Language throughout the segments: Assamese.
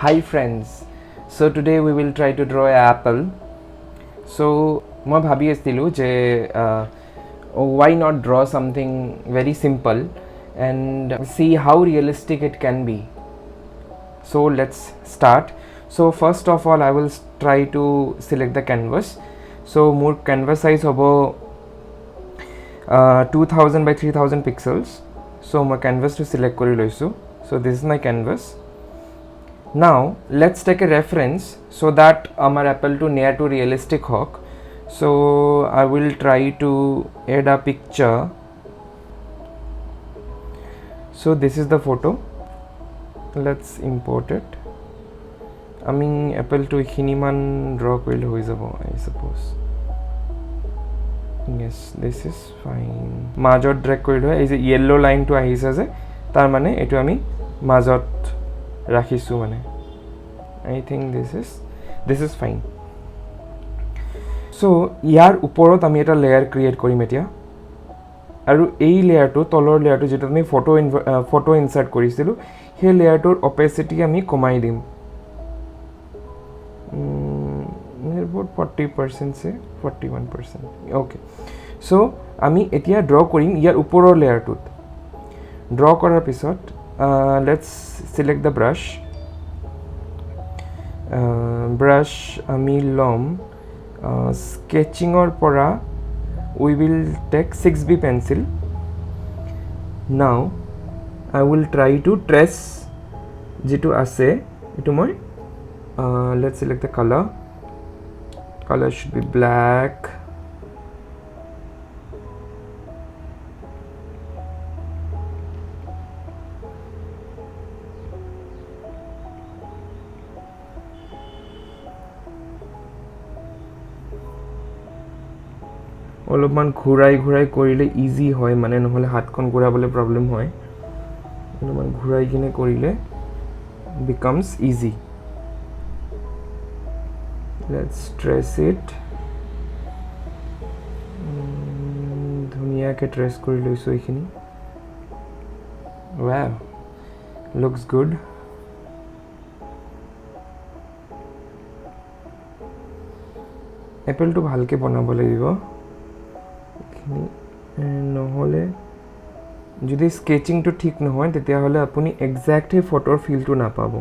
Hi friends, so today we will try to draw an apple. So মই ভাবি আছিলোঁ যে why not draw something very simple and see how realistic it can be. So let's start. So first of all I will try to select the canvas. So more canvas size hobo 2000 by 3000 pixels. So my canvas to select kori loisu. So this is my canvas. Now let's take a reference so that our apple to near to realistic hawk. So I will try to add a picture. So this is the photo. Let's import it. I mean apple to hiniman draw koril hoi jabo I suppose. Yes, this is fine. Majot drag korilo is a yellow line to ahise je tar mane etu ami majot rakhisu mane. I think this is fine. So ইয়াৰ ওপৰত আমি এটা লেয়াৰ ক্ৰিয়েট কৰিম এতিয়া আৰু এই লেয়াৰটো তলৰ লেয়াৰটো যেটা আমি ফটো ইনসাৰ্ট কৰিছিলো সেই লেয়াৰটোৰ অপেসিটি আমি কমাই দিম about 40% से 41%. Okay, so আমি এতিয়া ড্ৰ কৰিম ইয়াৰ ওপৰৰ লেয়াৰটোত ড্ৰ কৰাৰ পিছত let's select the brush. Brush আমি লম sketching or pora we will take 6B pencil. Now I will try to trace jitu ase etu moi let's select the color should be black. অলপমান ঘুৰাই কৰিলে ইজি হয় মানে নহলে হাতখন ঘুৰাবলৈ প্ৰবলেম হয় অলপমান ঘুৰাই কিনে কৰিলে becomes easy. Let's trace it. ধুনিয়াকে ট্ৰেস কৰি লৈছো এইখিনি wow looks good. এপল টো ভালকে বনাব লাগিব নহলে যদি স্কেচিং টো ঠিক নহয় তেতিয়া হলে আপুনি এক্সাক্ট ফটোৰ ফিল টো না পাবো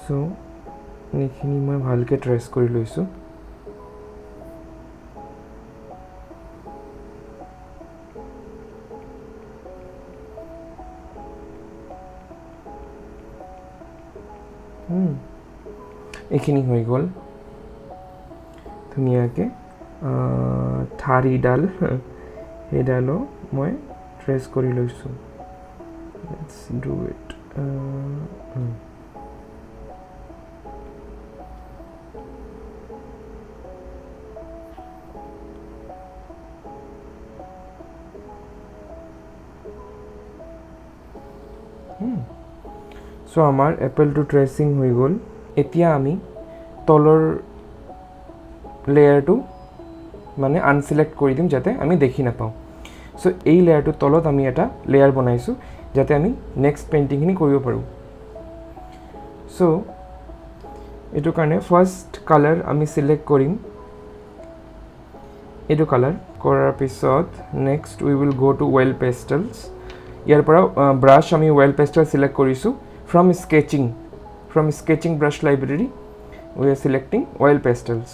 সো এইখিনি মই ভালকে ট্ৰেস কৰি লৈছো এইখিনি হৈ গল ধুনিয়াকে ঠাৰিডাল হেডালো মই ট্ৰেস কৰি লৈছো let's do it. So আমাৰ এপল টু ট্ৰেসিং হৈ গল এতিয়া আমি তলৰ লেয়াৰটো মানে আনসিলেক্ট কৰি দিম যাতে আমি দেখি না পাও সো এই লেয়াৰটো তলত আমি এটা লেয়াৰ বনাইছো যাতে আমি নেক্সট পেইন্টিং খিনি কৰিব পাৰো সো এটো কাৰণে ফাৰ্স্ট কালাৰ আমি সিলেক্ট কৰিম এটো কালাৰ কৰাৰ পিছত next we will go to oil pastels ইয়াৰ পৰা ব্ৰাশ আমি ওয়েল পেস্টেল সিলেক্ট কৰিছো from sketching brush library we are selecting oil pastels.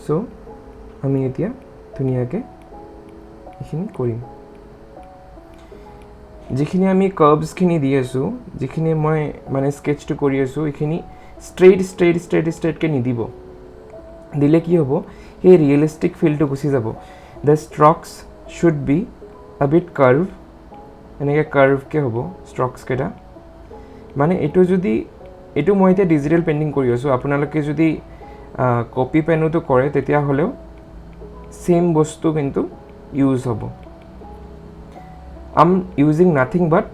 So আমি এতিয়া ধুনিয়াকে এখিনি কৰিম যিখিনি আমি কাৰ্ভস খিনি দি আছো যিখিনি মই মানে স্কেচ টু কৰি আছো এখিনি স্ট্রেইট কে নিদিব দিলে কি হ'ব এই রিয়েলিস্টিক ফিল টু গুছি যাব the strokes should be a bit curve এনেকে কার্ভ কে হ'ব স্ট্রোকস কেটা মানে এটো যদি এটো মই এটা ডিজিটাল পেইন্টিং কৰি আছো আপোনালোকে যদি কপি পেনটো কৰে তেতিয়া হলেও সেম বস্তু কিন্তু ইউজ হ'ব I'm using nothing but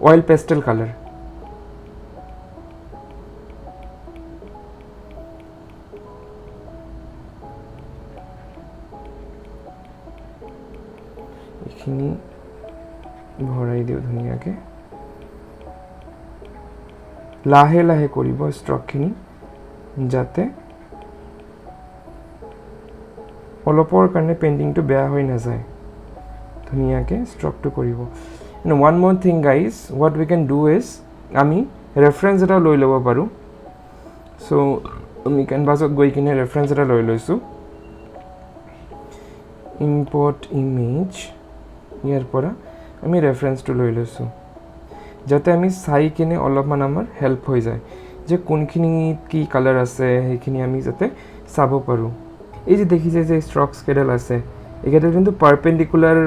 oil pastel color. এখিনি ভৰাই দিওঁ ধুনীয়াকৈ লাহে লাহে কৰিব ষ্ট্ৰকখিনি যাতে অলপৰ কাৰণে পেইণ্টিংটো বেয়া হৈ নাযায় ধুনীয়াকৈ ষ্ট্ৰকটো কৰিব and one more thing guys what we can do is আমি ৰেফাৰেঞ্চ এটা লৈ ল'ব পাৰোঁ চ' আমি কেনভাছত গৈ কিনে ৰেফাৰেঞ্চ এটা লৈ লৈছোঁ ইম্পৰ্ট ইমেজ ইয়াৰ পৰা আমি ৰেফাৰেঞ্চটো লৈ লৈছোঁ যাতে আমি চাই কিনে অলপমান আমাৰ হেল্প হৈ যায় যে কোনখিনিত কি কালাৰ আছে সেইখিনি আমি যাতে চাব পাৰোঁ এই যে দেখিছে যে ষ্ট্ৰকছ কেইডাল আছে এইকেইডাল কিন্তু পাৰপেণ্ডিকুলাৰ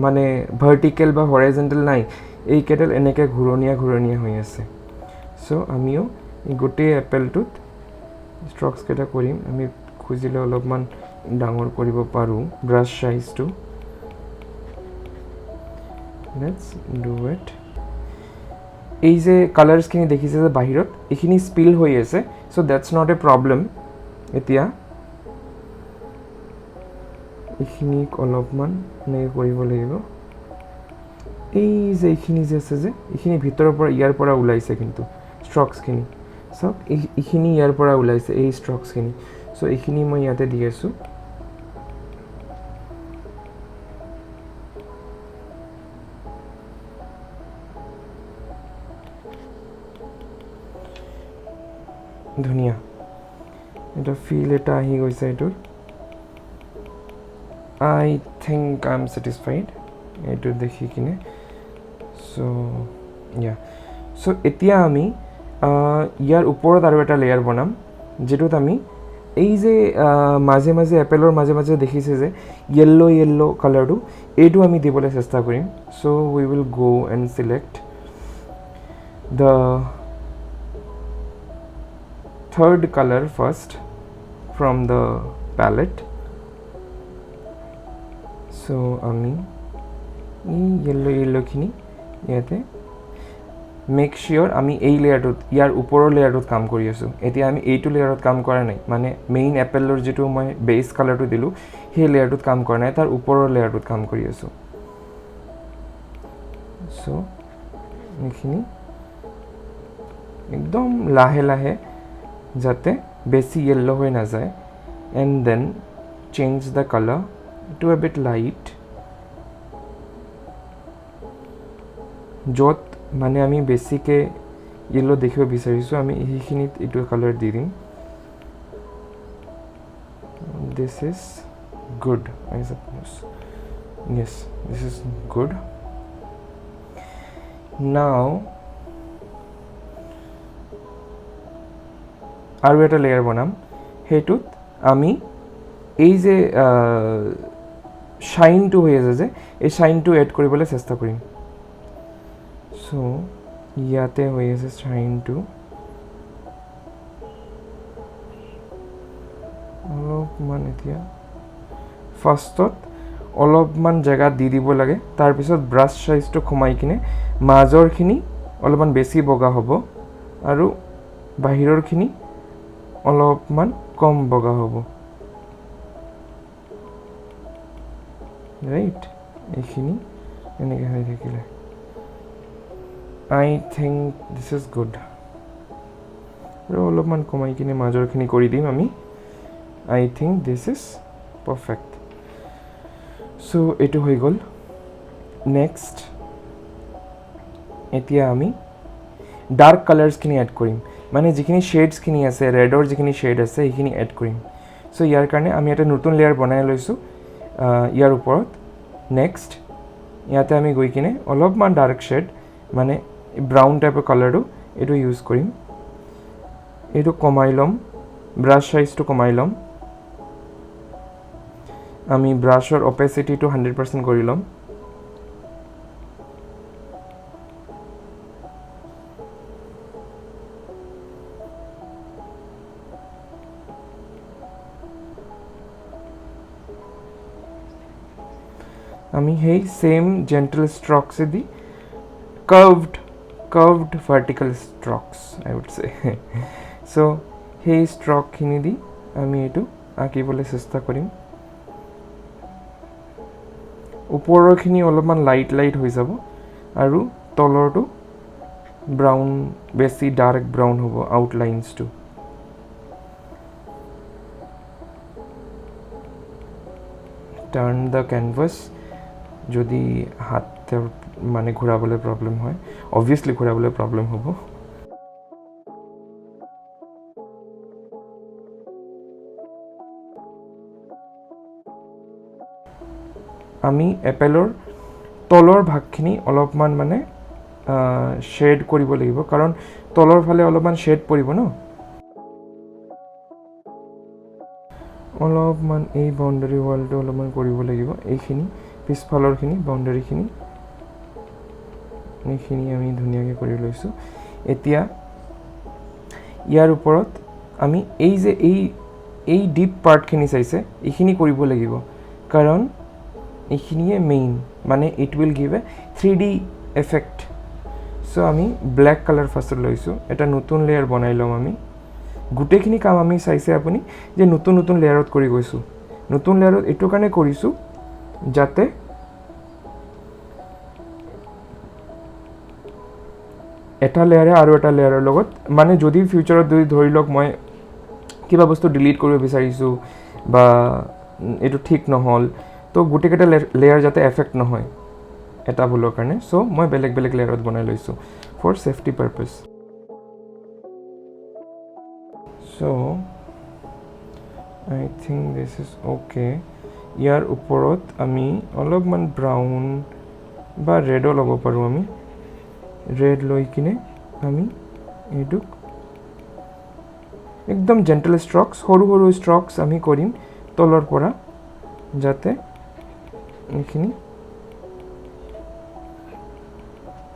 মানে ভাৰ্টিকেল বা হৰাইজেণ্টেল নাই এইকেইডাল এনেকৈ ঘূৰণীয়া ঘূৰণীয়া হৈ আছে চ' আমিও এই গোটেই এপেলটোত ষ্ট্ৰকছ কেইটা কৰিম আমি খুজিলে অলপমান ডাঙৰ কৰিব পাৰোঁ ব্ৰাছ চাইজটো লেটছ ডু ইট এই যে কালাৰ্ছখিনি দেখিছে যে বাহিৰত এইখিনি স্পিল হৈ আছে চ' দেটছ নট এ প্ৰব্লেম এতিয়া এইখিনিক অলপমান এনেকৈ কৰিব লাগিব এই যে এইখিনি যে আছে যে এইখিনি ভিতৰৰ পৰা ইয়াৰ পৰা ওলাইছে কিন্তু ষ্ট্ৰকছখিনি চাওক এইখিনি ইয়াৰ পৰা ওলাইছে এই ষ্ট্ৰকছখিনি চ' এইখিনি মই ইয়াতে দি আছোঁ ধুনীয়া এটা ফিল এটা আহি গৈছে এইটোৰ আই থিংক আই এম ছেটিছফাইড এইটো দেখি কিনে চ' ইয়া চ' এতিয়া আমি ইয়াৰ ওপৰত আৰু এটা লেয়াৰ বনাম যিটোত আমি এই যে মাজে মাজে এপেলৰ মাজে মাজে দেখিছে যে য়েল্ল' কালাৰটো এইটো আমি দিবলৈ চেষ্টা কৰিম so' we will go' and select the third color first from the palette so ami yellow khini yate make sure ami ei layer tut yar upor layer tut kam kori asu etia ami ei tu layer tut kam kora nai mane main apple lor jitu moi base color tu dilu he layer tut kam kora nai tar upor layer tut kam kori asu so ekhini ekdom lahe lahe যাতে বেছি yellow হৈ না যায় and then change the color to a bit light যত মানে আমি বেছিকে yellow দেখিব বিচাৰিছো আমি এইখিনিত এইটো কালাৰ দি দিম this is good I suppose yes this is good now আৰু এটা লেয়াৰ বনাম হেতুত আমি এই যে শাইনটো হৈ আছে যে এই শাইনটো এড কৰিবলৈ চেষ্টা কৰিম সো ইয়াতে হৈ আছে শাইনটো অলপমান এতিয়া ফাৰ্ষ্টত অলপমান জেগা দি দিব লাগে তাৰপিছত ব্ৰাছ সাইজটো কমাই কিনে মাজৰখিনি অলপমান বেছি বগা হ'ব আৰু বাহিৰৰখিনি অলপমান কম বগা হ'ব ৰাইট এইখিনি এনেকৈ হৈ থাকিলে আই থিংক দিছ ইজ গুড আৰু অলপমান কমাই কিনে মাজৰখিনি কৰি দিম আমি আই থিংক দিছ ইজ পাৰফেক্ট চ' এইটো হৈ গ'ল নেক্সট এতিয়া আমি ডাৰ্ক কালাৰ্ছখিনি এড কৰিম মানে যিখিনি শেডছখিনি আছে ৰেডৰ যিখিনি শেড আছে সেইখিনি এড কৰিম চ' ইয়াৰ কাৰণে আমি এটা নতুন লেয়াৰ বনাই লৈছোঁ ইয়াৰ ওপৰত নেক্সট ইয়াতে আমি গৈ কিনে অলপমান ডাৰ্ক শেড মানে ব্ৰাউন টাইপৰ কালাৰটো এইটো ইউজ কৰিম এইটো কমাই ল'ম ব্ৰাছ সাইজটো কমাই ল'ম আমি ব্ৰাছৰ অপেচিটিটো 100% কৰি ল'ম আমি সেই same gentle strokes the curved vertical strokes I would say so hey stroke khini di ami etu akibole chesta korim upor khini olopman light hoi jabo আৰু তলৰটো ব্ৰাউন, বেছি ডাৰ্ক ব্ৰাউন হ'ব আউটলাইন্সটো। টাৰ্ণ দ্য কেনভাছ। যদি হাতৰ মানে ঘূৰাবলৈ প্ৰব্লেম হয়, অবভিয়াছলি ঘূৰাবলৈ প্ৰব্লেম হ'ব। আমি এপেলৰ তলৰ ভাগখিনি অলপমান মানে শ্বেড কৰিব লাগিব, কাৰণ তলৰ ফালে অলপমান শ্বেড পৰিব ন। অলপমান এই বাউণ্ডাৰী ৱালটো অলপমান কৰিব লাগিব, এইখিনি পিছফালৰখিনি বাউণ্ডাৰীখিনি, এইখিনি আমি ধুনীয়াকৈ কৰি লৈছোঁ। এতিয়া ইয়াৰ ওপৰত আমি এই যে এই ডিপ পাৰ্টখিনি চাইছে, এইখিনি কৰিব লাগিব, কাৰণ এইখিনিয়ে মেইন, মানে it will give a 3D effect. So' আমি ব্লেক কালাৰ ফাৰ্ষ্টত লৈছোঁ, এটা নতুন লেয়াৰ বনাই ল'ম আমি। গোটেইখিনি কাম আমি চাইছে আপুনি যে নতুন নতুন লেয়াৰত কৰি গৈছোঁ। নতুন লেয়াৰত এইটো কাৰণে কৰিছোঁ যাতে এটা লেয়াৰে আৰু এটা লেয়াৰৰ লগত, মানে যদি ফিউচাৰত যদি ধৰি লওক মই কিবা বস্তু ডিলিট কৰিব বিচাৰিছোঁ বা এইটো ঠিক নহ'ল, তো গোটেইকেইটা লেয়াৰ যাতে এফেক্ট নহয় এটা ভুলৰ কাৰণে। চ' মই বেলেগ বেলেগ লেয়াৰত বনাই লৈছোঁ for safety purpose. So' I think this is okay. ইয়াৰ ওপৰত আমি অলপমান ব্ৰাউন বা ৰেডো ল'ব পাৰোঁ। আমি ৰেড লৈ কিনে আমি এইটোক একদম জেণ্টেল ষ্ট্ৰকছ, সৰু সৰু ষ্ট্ৰকছ আমি কৰিম তলৰ পৰা, যাতে এইখিনি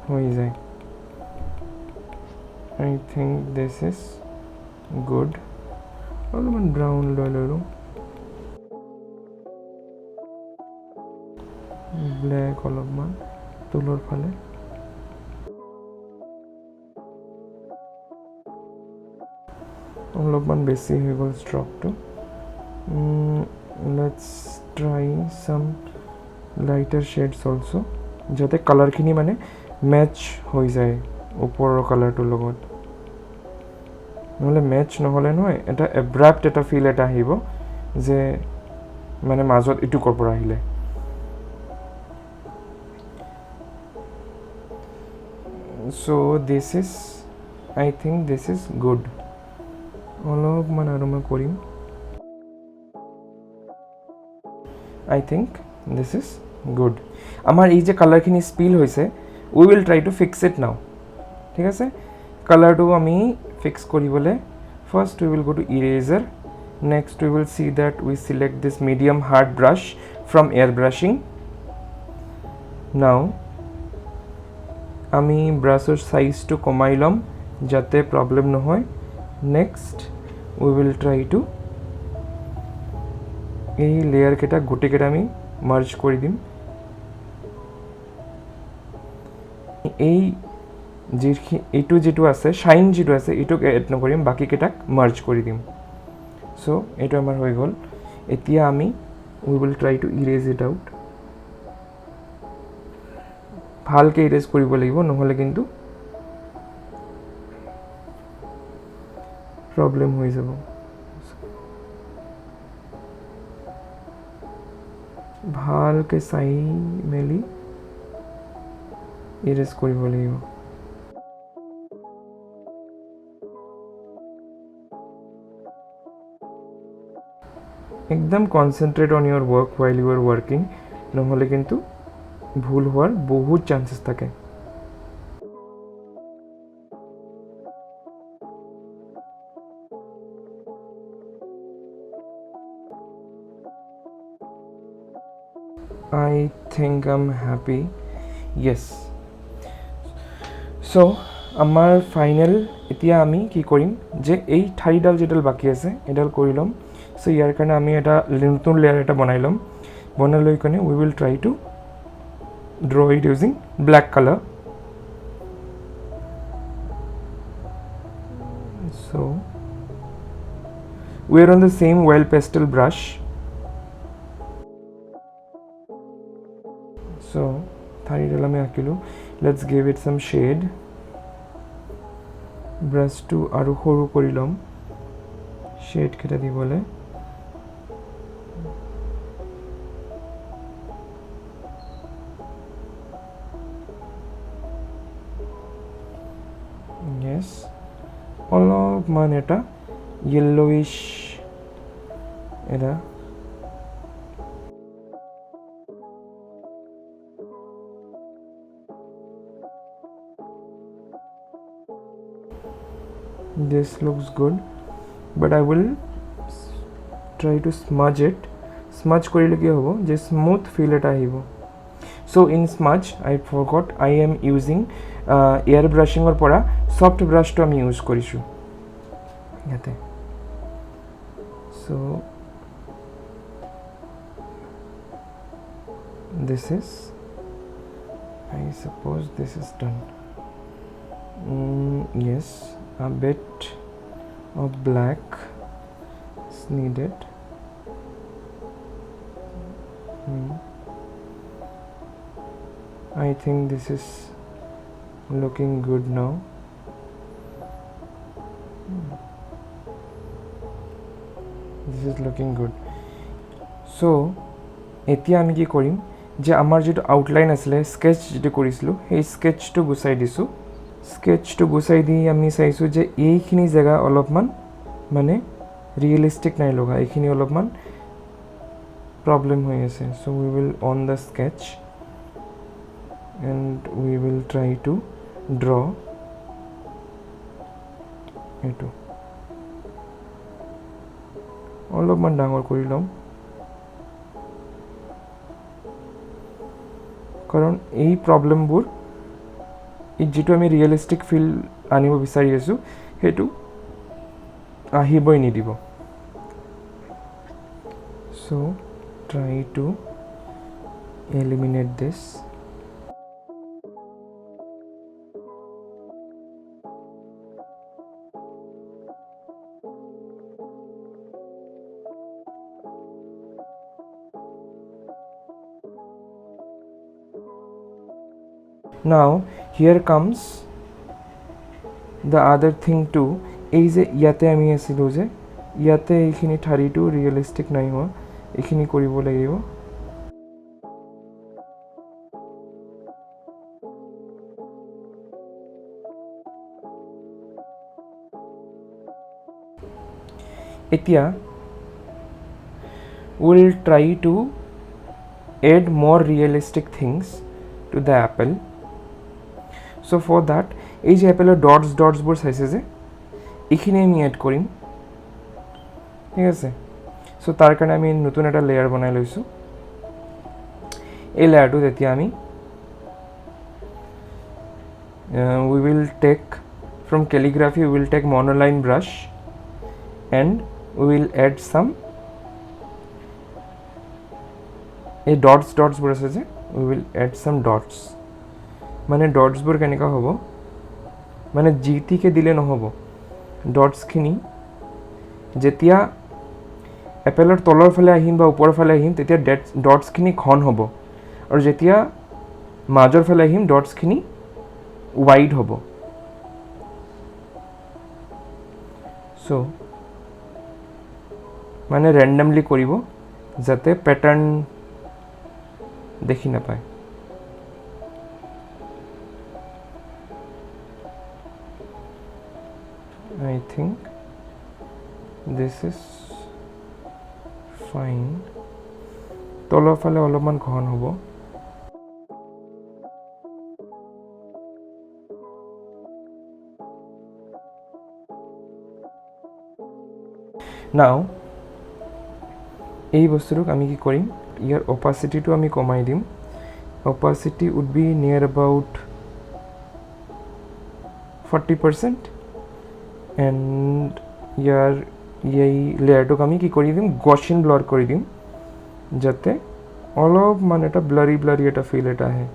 হৈ যায়। আই থিংক দিছ ইজ গুড। অলপমান ব্ৰাউন লৈ ল'লোঁ, ব্লেক অলপমান তলৰ ফালে। অলপমান বেছি হৈ গ'ল ষ্ট্ৰকটো। লেটছ ট্ৰাই চাম লাইটাৰ শ্বেডছ অলছ', যাতে কালাৰখিনি মানে মেটচ হৈ যায় ওপৰৰ কালাৰটোৰ লগত। নহ'লে মেটচ নহ'লে নহয় এটা এব্ৰাপ্ট এটা ফিল এটা আহিব যে মানে মাজত এইটো ক'ৰ পৰা আহিলে। So' this is, I think this is good. অলপমান আৰু মই কৰিম। I think this is good. আমাৰ এই যে কালাৰখিনি স্পিল হৈছে, we will try to fix it now. ঠিক আছে, কালাৰটো আমি ফিক্স কৰিবলৈ first we will go to eraser. Next we will see that we select this medium hard brush from air brushing. Now আমি ব্ৰাছৰ চাইজটো কমাই ল'ম যাতে প্ৰব্লেম নহয়। Next we will try two এই লেয়াৰকেইটা গোটেইকেইটা আমি মাৰ্জ কৰি দিম। এই এইটো যিটো আছে শ্বাইন যিটো আছে এইটোক এড নকৰিম, বাকীকেইটাক মাৰ্জ কৰি দিম। চ' এইটো আমাৰ হৈ গ'ল। এতিয়া আমি we will try to erase it out. ভালকৈ ইৰেজ কৰিব লাগিব, নহ'লে কিন্তু প্ৰব্লেম হৈ যাব। ভালকৈ চাই মেলি ইৰেজ কৰিব লাগিব। একদম concentrate on your work while you are working, নহ'লে কিন্তু ভুল হোৱাৰ বহুত চান্সেছ থাকে। I think I'm happy. Yes. So আমাৰ ফাইনেল এতিয়া আমি কি কৰিম যে এই ঠাৰিডাল যিডাল বাকী আছে এইডাল কৰি ল'ম। চ' ইয়াৰ কাৰণে আমি এটা নতুন লেয়াৰ এটা বনাই ল'ম। বনাই লৈ কিনে we will try to draw it using black colour. So we are on the same well pastel brush. So ঠাৰিডাল আমি আঁকিলোঁ let's give it some shade ব্ৰাছটো আৰু সৰু কৰি ল'ম শেডকেইটা দিবলৈ yes অলপমান এটা yellowish এটা this looks good but I will try to smudge it smudge কৰিলে কি হ'ব যে smooth feel এটা আহিব so in smudge I forgot I am using air brushing or পৰা soft brush to আমি use কৰিছো ইয়াতে so this is I suppose this is done yes a bit of black is needed I think this is looking good now this is looking good so এতিয়া আমি কি কৰিম যে আমাৰ যেটো আউটলাইন আছিল স্কেচ যেটো কৰিছিলো এই স্কেচটো গুছাই দিছো স্কেচটো গুছাই দি আমি চাইছো যে এইখিনি জায়গা অলপমান মানে ৰিয়েলিস্টিক নাই লগা এইখিনি অলপমান প্রবলেম হৈ আছে so we will on the sketch and we will try to draw এটো অলপমান ডাঙৰ কৰি লম কাৰণ এই প্ৰবলেমবোৰ এই যেটো আমি ৰিয়েলিস্টিক ফিল আনিব বিচাৰি আছো হেতু আহিবই নিদিব so try to eliminate this now here comes the other thing too এই যে ইয়াতে আমি আছিলো যে ইয়াতে এইখিনি ঠাৰিটো ৰিয়েলিস্টিক নাই হোৱা এইখিনি কৰিব লাগিব এতিয়া we'll try to add more realistic things to the apple so for that এই যে apple dots বোৰ চাইছে যে এইখিনি আমি এড কৰিম ঠিক আছে so তাৰ কাৰণে আমি নতুন এটা লেয়াৰ বনাই লৈছো এই লেয়াৰটো তেতিয়া আমি we will take from calligraphy we will take monoline brush and we will add some এই dots বোৰ আছে যে we will add some dots মানে dots বোৰ কেনেকা হ'ব মানে জিটি কে দিলে নহব dots খিনি যেতিয়া এপেলৰ তলৰ ফালে আহিম বা ওপৰৰ ফালে আহিম তেতিয়া dots খিনি ঘন হ'ব আৰু যেতিয়া মাজৰ ফালে আহিম dots খিনি wide হ'ব so মানে randomly কৰিব যাতে প্যাটাৰ্ন দেখি না পায় I think this is fine তলৰ ফালে অলপমান ঘন হ'ব now এই বস্তুটোক আমি কি কৰিম ইয়াৰ opacity টো আমি কমাই দিম opacity would be near about 40% and ইয়াৰ এই লেয়াৰটোক আমি কি কৰি দিম গaussian blur কৰি দিম যাতে অলপ মানে এটা ব্লাৰি এটা ফিল এটা আহে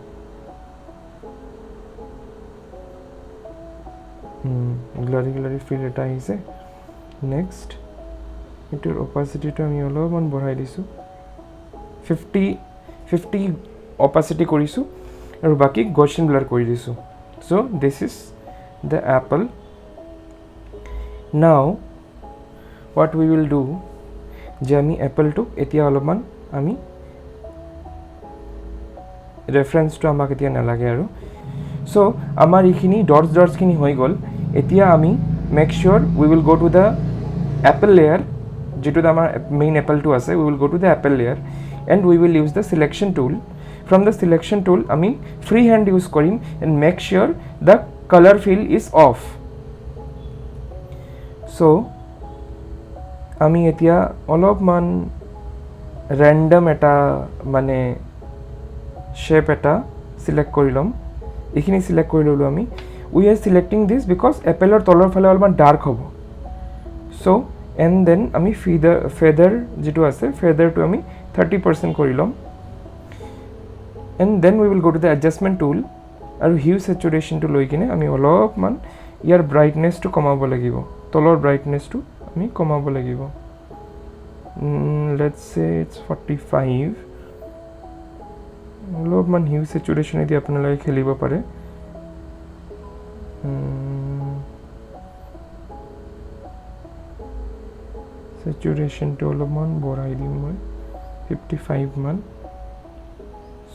ব্লাৰি ফিল এটা আহিছে নেক্সট এটোৰ opacity টো আমি অলপমান বঢ়াই দিছো 50 opacity কৰিছো আৰু বাকি গৌছিয়ান ব্লাৰ কৰি দিছোঁ so this is the Apple নাও what we will do যে আমি এপলটো এতিয়া অলপমান আমি ৰেফাৰেন্সটো আমাক এতিয়া নালাগে আৰু সো আমাৰ এইখিনি ডটছখিনি হৈ গ'ল এতিয়া আমি make sure we will go to the apple layer যেটো আমাৰ মেইন এপলটো আছে we will go to the apple layer and we will use the selection tool from the selection tool আমি ফ্ৰী হেণ্ড ইউজ কৰিম and make sure the colour fill is off so আমি এতিয়া অলপমান ৰেণ্ডম এটা মানে শেপ এটা সিলেক্ট কৰি ল'ম এইখিনি সিলেক্ট কৰি ল'লো আমি we are selecting this because এপেলৰ তলৰ ফালে অলপমান ডাৰ্ক হ'ব সো এণ্ড দেন আমি ফেদাৰ যেটো আছে ফেদাৰটো আমি 30% কৰি ল'ম and then we will go to the adjustment tool আৰু হিউ চেচুৰেশ্যনটো লৈ কিনে আমি অলপমান ইয়াৰ ব্ৰাইটনেছটো কমাব লাগিব তলৰ ব্ৰাইটনেছটো আমি কমাব লাগিব লেটস সে ইটস 45 অলপমান হিউ চেচুৰেশ্যন এতিয়া আপোনালোকে খেলিব পাৰে চেচুৰেশ্যনটো অলপমান বঢ়াই দিম মই 55 মান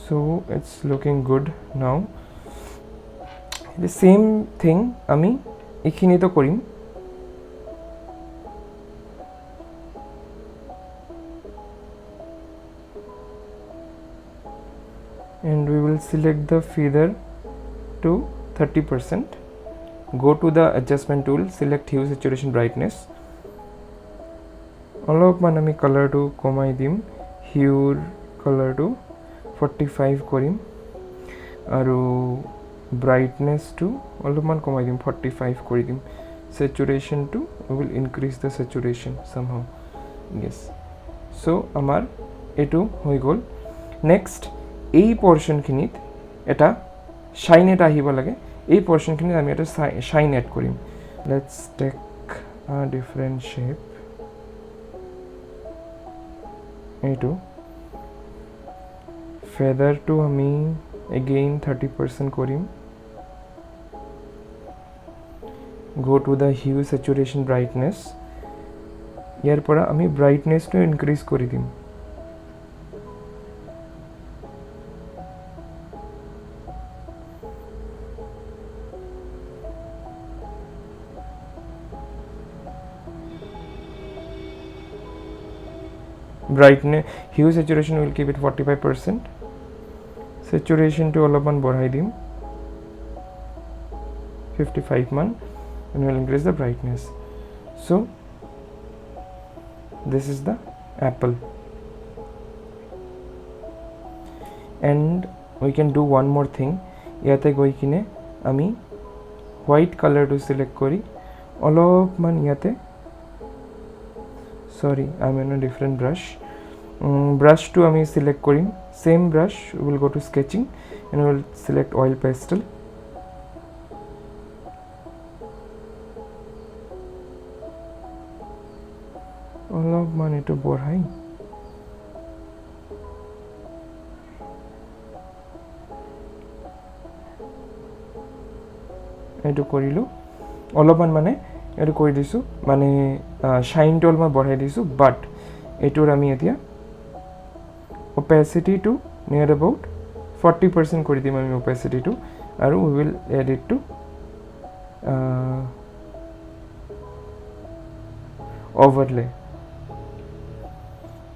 so it's looking good now the same thing আমি এইখিনিতো কৰিম and we will select the feather to 30% go to the adjustment tool select hue saturation brightness অলপমান আমি কালাৰটো কমাই দিম হিউৰ কালাৰটো 45 কৰিম আৰু ব্ৰাইটনেছটো অলপমান কমাই দিম 45 কৰি দিম saturation-টো we will increase the saturation somehow yes so আমাৰ এটো হৈ গ'ল নেক্সট এই পৰ্শনখিনিত এটা শাইন এটা আহিব লাগে এই পৰ্শনখিনিত আমি এটা শাইন এড কৰিম let's take a different shape এইটো ফেদাৰটো আমি again 30% কৰিম go to the hue saturation brightness ইয়াৰ পৰা আমি ব্ৰাইটনেছটো ইনক্ৰিজ কৰি দিম brightness hue saturation will keep it 45% saturation to অলপমান বঢ়াই দিম 55 মান and we'll increase the brightness so this is the apple and we can do one more thing ইয়াতে গৈ কিনে আমি white color to select কৰি অলপমান ইয়াতে sorry I'm in a different brush brush to আমি select কৰিম same brush we will go to sketching and we will select oil pastel অলপমান এটো বঢ়াই এটো কৰিলো অলপমান মানে এটো কৰি দিছো মানে শাইনটো অলপমান বঢ়াই দিছো বাট এটোৰ আমি এতিয়া opacity to near about 40% কৰি দিম আমি opacity to আৰু we will add it to overlay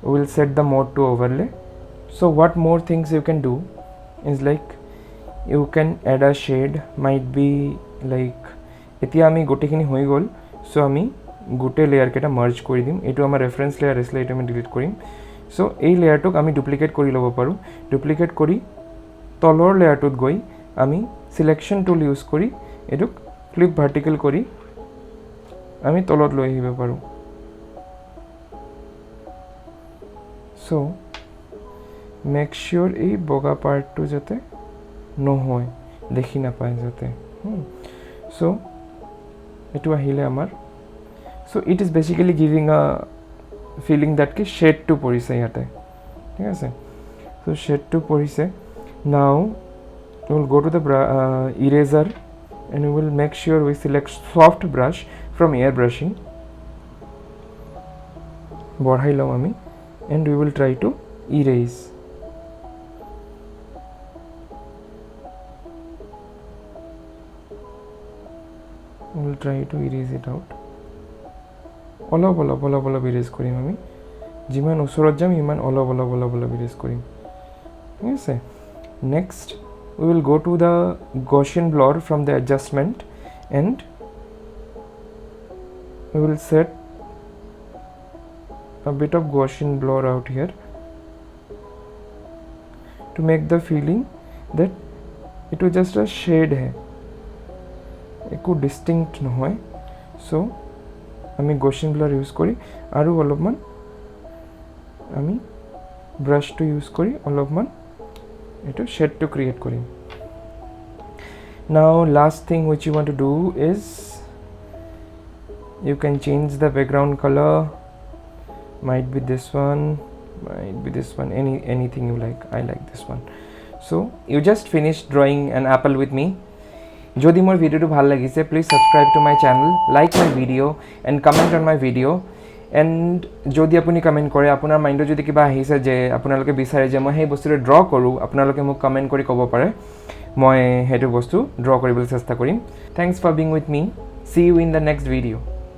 we will set the mode to overlay so what more things you can do is like you can add a shade might be like এতিয়া আমি গোটেখিনি হৈ গল সো আমি গোটে লেয়াৰ কেটা মাৰ্জ কৰি দিম এটো আমাৰ ৰেফাৰেন্স লেয়াৰ আছে এটো আমি ডিলিট কৰিম সো এই লেয়াৰটোক আমি ডুপ্লিকেট কৰি ল'ব পাৰো ডুপ্লিকেট কৰি তলৰ লেয়াৰটোত গৈ আমি সিলেকশন টুল ইউজ কৰি এটোক ফ্লিপ ভাৰ্টিকেল কৰি আমি তলত লৈ আহিব পাৰো সো মেক শিওৰ এই বগা পাৰ্টটো যাতে নহয় দেখি না পায় যাতে সো এটো আহিলে আমাৰ so it is basically giving a feeling that ki shade to porise yate ঠিক আছে so shade to porise now we will go to the eraser and we will make sure we select soft brush from airbrushing বঢ়াই লওঁ আমি and we will try to erase we will try to erase it out অলপ erase কৰিম আমি যিমান ওচৰত যাম ইমান অলপ erase কৰিম ঠিক আছে next we will go to the Gaussian blur from the adjustment and we will set a bit of Gaussian blur out here to make the feeling that it was just a shade hai ekku distinct nohoy so ami Gaussian blur use kori aru olopman ami brush to use kori olopman eto shade to create kori now last thing which you want to do is you can change the background color might be this one anything you like I like this one so you just finished drawing an apple with me jodi mor video to bhal lagise please subscribe to my channel like my video and comment on my video and jodi apuni comment kore apunar mind jodi kiba ahise je apunaloke bisare je moi hei bostu draw koru apunaloke mok comment kori kobo pare moi hetu bostu draw koribole chesta korim thanks for being with me see you in the next video